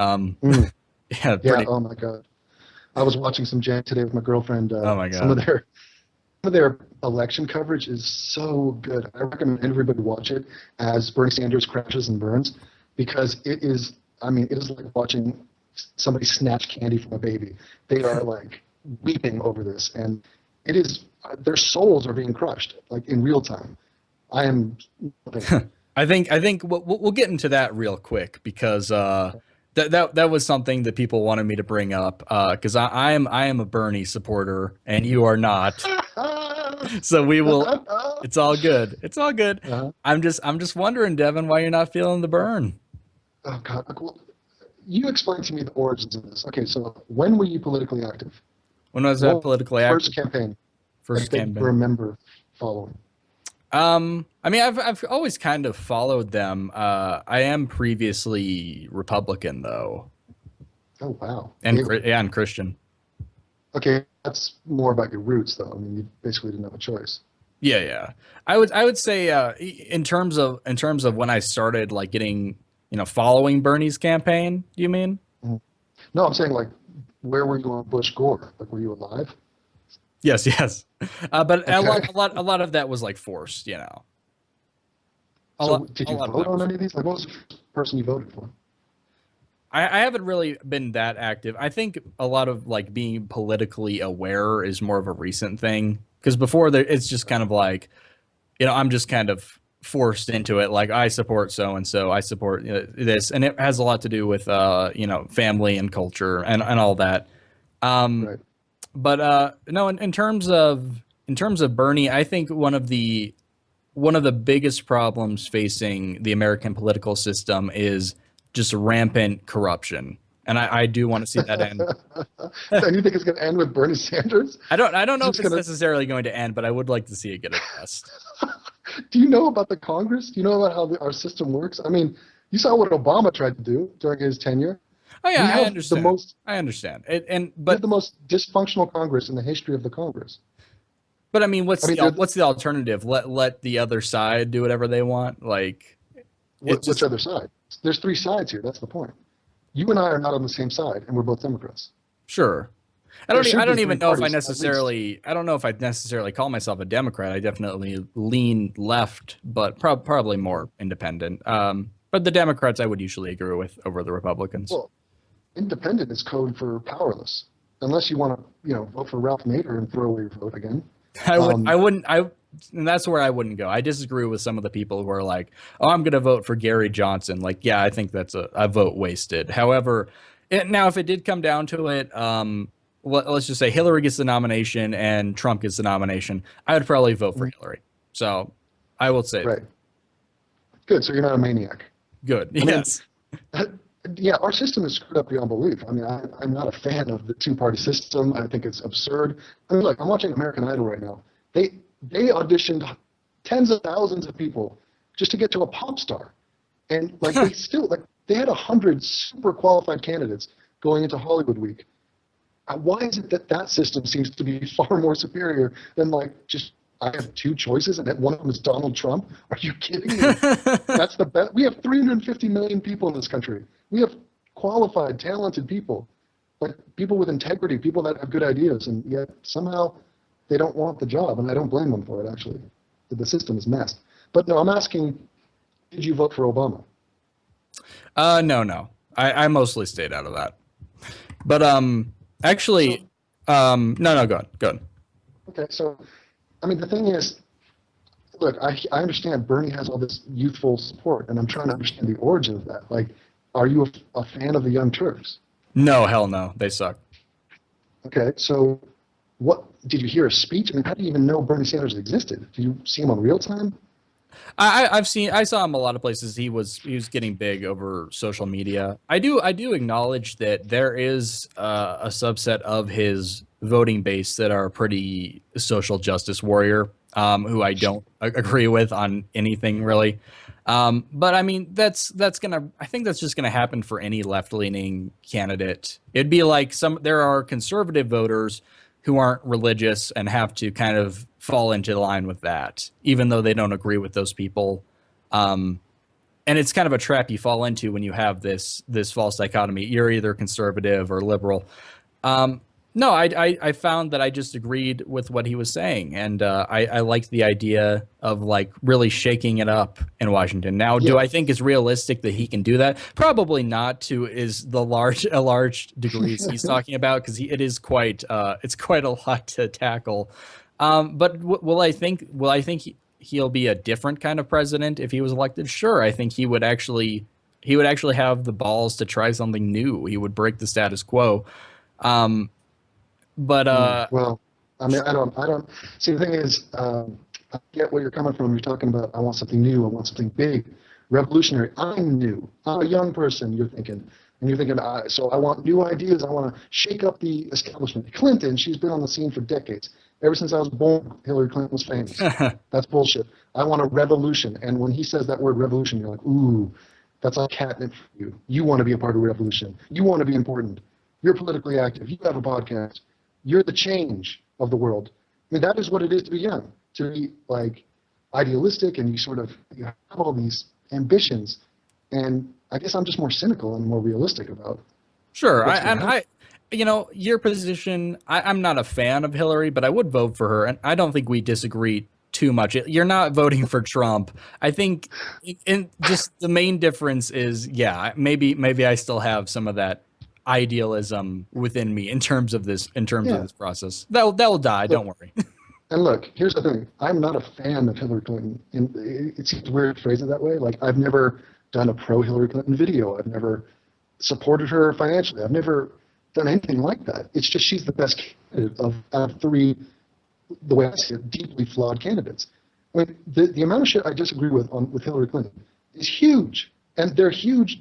Um, Mm, yeah, yeah. pretty. Oh my God. I was watching some Jank today with my girlfriend. Oh my God. Some of their election coverage is so good. I recommend everybody watch it as Bernie Sanders crashes and burns because it is. I mean, it is like watching somebody snatch candy from a baby. They are like weeping over this, and it is their souls are being crushed like in real time. I am nothing. I think we'll get into that real quick because that was something that people wanted me to bring up because I am a Bernie supporter and you are not. So we will. It's all good. It's all good. uh, I'm just wondering, Devin, why you're not feeling the burn. oh God. Well, you explain to me the origins of this. Okay, so when were you politically active? When was that What politically first active? campaign First that you campaign. remember following? I mean, I've always kind of followed them. I am previously Republican though, Oh wow. and yeah, and Christian. Okay, that's more about your roots, though. I mean, you basically didn't have a choice. Yeah, yeah. I would say in terms of when I started like getting following Bernie's campaign. You mean? Mhm. No, I'm saying like, where were you on Bush Gore? Like, were you alive? Yes, yes. But a Okay. lot, a lot, a lot of that was like forced. A So lot, did a you lot of vote that on was. any of these? Like, what was the first person you voted for? I haven't really been that active. I think a lot of like being politically aware is more of a recent thing because before there, it's just kind of like I'm just kind of forced into it. Like I support so and so, I support this, and it has a lot to do with family and culture and all that. Um, Right. but no, in terms of Bernie, I think one of the biggest problems facing the American political system is just rampant corruption, and I do want to see that end. So you think it's going to end with Bernie Sanders? I don't It's know if just it's going necessarily going to end, but I would like to see it get addressed. to. Do you know about the Congress? Do you know about how our system works? I mean, you saw what Obama tried to do during his tenure. Oh yeah, We I have the understand. most I understand. It, and we have but the most dysfunctional Congress in the history of the Congress. but I mean, I what's mean, the what's the alternative? Let the other side do whatever they want. Like it's which just other side? There's three sides here. That's the point. You and I are not on the same side, and we're both Democrats. sure. I There don't. I should be don't even three know if I parties at least. necessarily. I don't know if I necessarily call myself a Democrat. I definitely lean left, but probably more independent. But the Democrats I would usually agree with over the Republicans. Well, independent is code for powerless, unless you want to, vote for Ralph Nader and throw away your vote again. I would. I Um, wouldn't. And that's where I wouldn't go. I disagree with some of the people who are like, "Oh, I'm going to vote for Gary Johnson." Like, yeah, I think that's a vote wasted. However, now if it did come down to it, let's just say Hillary gets the nomination and Trump gets the nomination, I would probably vote for Hillary. So I will say that. right. Good. So you're not a maniac. Good. I mean, Yes. yeah, our system is screwed up beyond belief. I mean, I'm not a fan of the two-party system. I think it's absurd. I mean, look, I'm watching American Idol right now. They auditioned tens of thousands of people just to get to a pop star, and like they still like they had 100 super qualified candidates going into Hollywood Week. Why is it that that system seems to be far more superior than like just I have two choices and that one of them is Donald Trump? Are you kidding me? That's the best. We have 350 million people in this country. We have qualified, talented people, like people with integrity, people that have good ideas, and yet somehow they don't want the job, and I don't blame them for it. Actually, the system is messed. But no, I'm asking, did you vote for Obama? No, no. I mostly stayed out of that. But actually, So no, no. Go on. Go on. okay, so I mean, the thing is, look, I understand Bernie has all this youthful support, and I'm trying to understand the origin of that. Like, are you a fan of the Young Turks? No, hell no. They suck. Okay, so what did you hear a speech? I mean, how do you even know Bernie Sanders existed? Do you see him on real time? I saw him a lot of places. He was getting big over social media. I do acknowledge that there is a subset of his voting base that are pretty social justice warrior, who I don't agree with on anything really. But I mean, I think that's just gonna happen for any left leaning candidate. It'd be like there are conservative voters who aren't religious and have to kind of fall into line with that, even though they don't agree with those people. Um, and it's kind of a trap you fall into when you have this false dichotomy. You're either conservative or liberal. Um, no, I found that I just agreed with what he was saying, and I liked the idea of like really shaking it up in Washington. Now, do Yeah. I think it's realistic that he can do that? Probably not. To is the large degrees he's talking about, because it is quite it's quite a lot to tackle. But will I think he'll be a different kind of president if he was elected? Sure, I think he would actually have the balls to try something new. He would break the status quo. Um, but Well, I mean, I don't. See, the thing is, I get where you're coming from. You're talking about, I want something new. I want something big, revolutionary. I'm new. I'm a young person. You're thinking, and you're thinking, so I want new ideas. I want to shake up the establishment. Clinton, she's been on the scene for decades. Ever since I was born, Hillary Clinton was famous. That's bullshit. I want a revolution. And when he says that word revolution, you're like, ooh, that's like catnip for you. You want to be a part of a revolution. You want to be important. You're politically active. You have a podcast. You're the change of the world. I mean, that is what it is to be young, to be like idealistic, and you have all these ambitions. And I guess I'm just more cynical and more realistic about sure, what's going to happen. you know, your position. I'm not a fan of Hillary, but I would vote for her, and I don't think we disagree too much. You're not voting for Trump. I think, in just the main difference is, yeah, maybe I still have some of that idealism within me in terms of Yeah, this process. That will die. look, Don't worry. and look, here's the thing. I'm not a fan of Hillary Clinton. And it seems weird to phrase it that way. Like, I've never done a pro Hillary Clinton video. I've never supported her financially. I've never done anything like that. It's just she's the best candidate of out of three, the way I see it, deeply flawed candidates. I mean, the amount of shit I disagree with Hillary Clinton is huge, and they're huge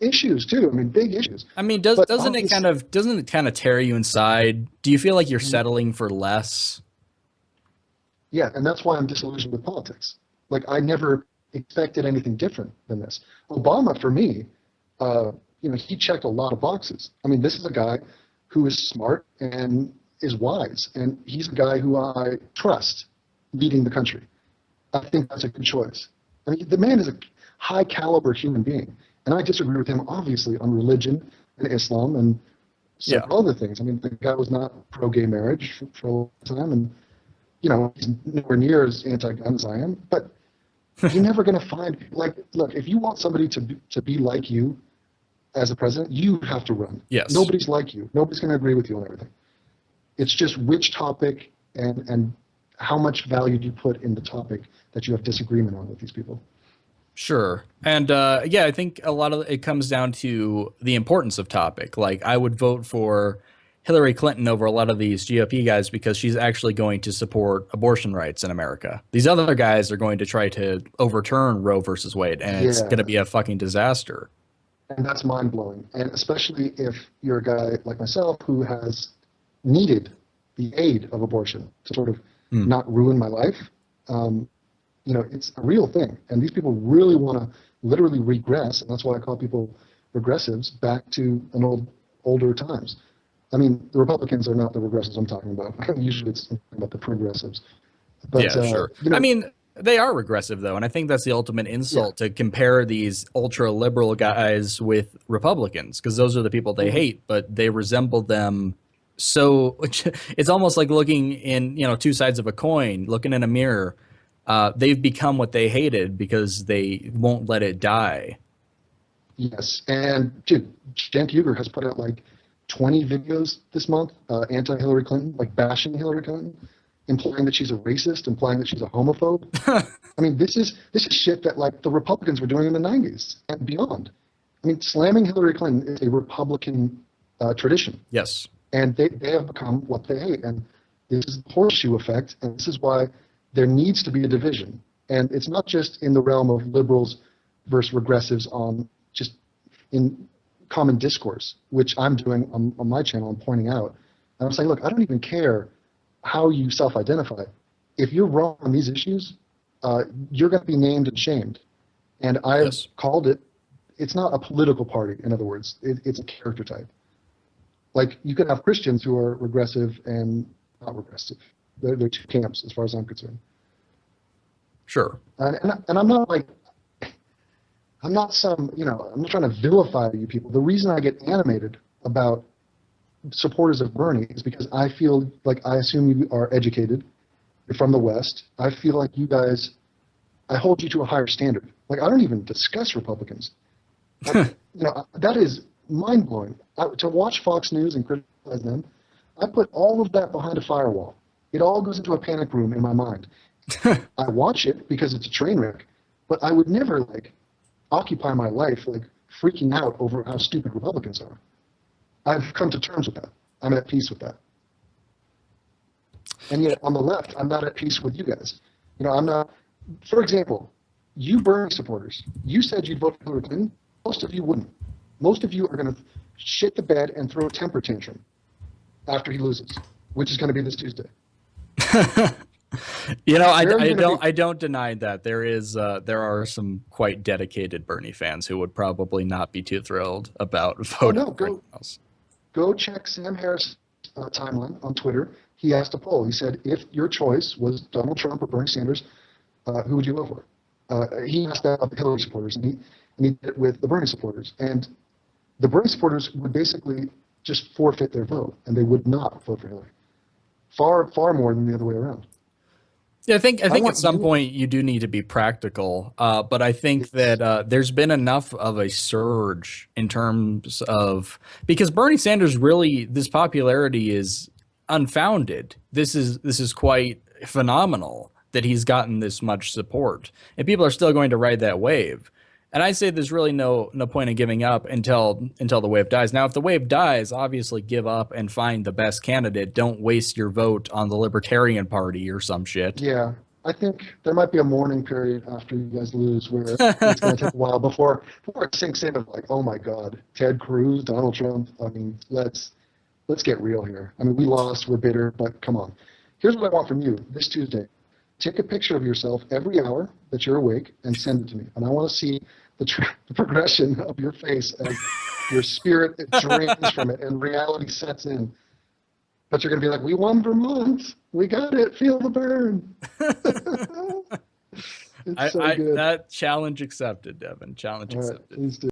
issues too. I mean, big issues. I mean, But obviously, doesn't it kind of tear you inside? Do you feel like you're settling for less? yeah, and that's why I'm disillusioned with politics. Like, I never expected anything different than this. Obama, for me, he checked a lot of boxes. I mean, this is a guy who is smart and is wise, and he's a guy who I trust leading the country. I think that's a good choice. I mean, the man is a high caliber human being, and I disagree with him obviously on religion and Islam and Yeah, several other things. I mean, the guy was not pro-gay marriage for a long time, and he's nowhere near as anti-gun as I am. But you're never going to find, like, look, if you want somebody to be like you as a president, you have to run. yes. Nobody's like you. Nobody's going to agree with you on everything. It's just which topic and how much value do you put in the topic that you have disagreement on with these people. Sure. And yeah, I think a lot of it comes down to the importance of topic. Like, I would vote for Hillary Clinton over a lot of these GOP guys because she's actually going to support abortion rights in America. These other guys are going to try to overturn Roe versus Wade, and it's going to Yeah, be a fucking disaster. and that's mind blowing. And especially if you're a guy like myself who has needed the aid of abortion to sort of Hmm. not ruin my life. Um, it's a real thing. And these people really want to literally regress, and that's why I call people progressives, back to older times. I mean, the Republicans are not the regressives I'm talking about. Usually it's about the progressives. But, Yeah, sure. I mean, they are regressive though, and I think that's the ultimate yeah. insult to compare these ultra liberal guys with Republicans, because those are the people they Mhm. hate, but they resemble them. So it's almost like looking in, two sides of a coin, looking in a mirror. They've become what they hated because they won't let it die. Yes. And, dude, Jen Huger has put out like 20 videos this month, anti-Hillary Clinton, like bashing Hillary Clinton, implying that she's a racist, implying that she's a homophobe. I mean, this is shit that like the Republicans were doing in the 90s and beyond. I mean, slamming Hillary Clinton is a Republican tradition, Yes. and they have become what they hate. And this is the horseshoe effect, and this is why there needs to be a division. And it's not just in the realm of liberals versus regressives on just in common discourse, which I'm doing on my channel and pointing out. And I'm saying, look, I don't even care how you self-identify. If you're wrong on these issues, you're going to be named and shamed. And I've Yes. called it, it's not a political party, in other words, it's a character type. Like, you could have Christians who are regressive and not regressive. They're two camps, as far as I'm concerned. Sure. And I'm not like, I'm not some, I'm not trying to vilify you people. The reason I get animated about supporters of Bernie is because I feel like I assume you are educated. You're from the West. I feel like you guys, I hold you to a higher standard. Like I don't even discuss Republicans. That is mind blowing. To watch Fox News and criticize them, I put all of that behind a firewall. It all goes into a panic room in my mind. I watch it because it's a train wreck, but I would never like occupy my life like freaking out over how stupid Republicans are. I've come to terms with that. I'm at peace with that. And yet on the left, I'm not at peace with you guys. I'm not. For example, you Bernie supporters, you said you'd vote for Hillary Clinton. Most of you wouldn't. Most of you are going to shit the bed and throw a temper tantrum after he loses, which is going to be this Tuesday. I don't deny that there are some quite dedicated Bernie fans who would probably not be too thrilled about voting for anything else. Go check Sam Harris' timeline on Twitter. He asked a poll. He said, if your choice was Donald Trump or Bernie Sanders, who would you vote for? He asked that of the Hillary supporters, and he did it with the Bernie supporters. And the Bernie supporters would basically just forfeit their vote, and they would not vote for Hillary. Far more than the other way around. Yeah, I think at some point you do need to be practical, but I think that there's been enough of a surge in terms of, because Bernie Sanders really, this popularity is unfounded. This is quite phenomenal that he's gotten this much support, and people are still going to ride that wave. And I say there's really no point in giving up until the wave dies. Now, if the wave dies, obviously give up and find the best candidate. Don't waste your vote on the Libertarian Party or some shit. Yeah, I think there might be a mourning period after you guys lose where it's going to take a while before it sinks in of like, oh my God, Ted Cruz, Donald Trump. I mean, let's get real here. I mean, we lost, we're bitter, but come on. Here's what I want from you this Tuesday. Take a picture of yourself every hour that you're awake and send it to me. And I want to see the progression of your face as your spirit drains from it and reality sets in. But you're going to be like, we won Vermont. We got it. Feel the burn. It's so good. That challenge accepted, Devin. Challenge accepted. Please do.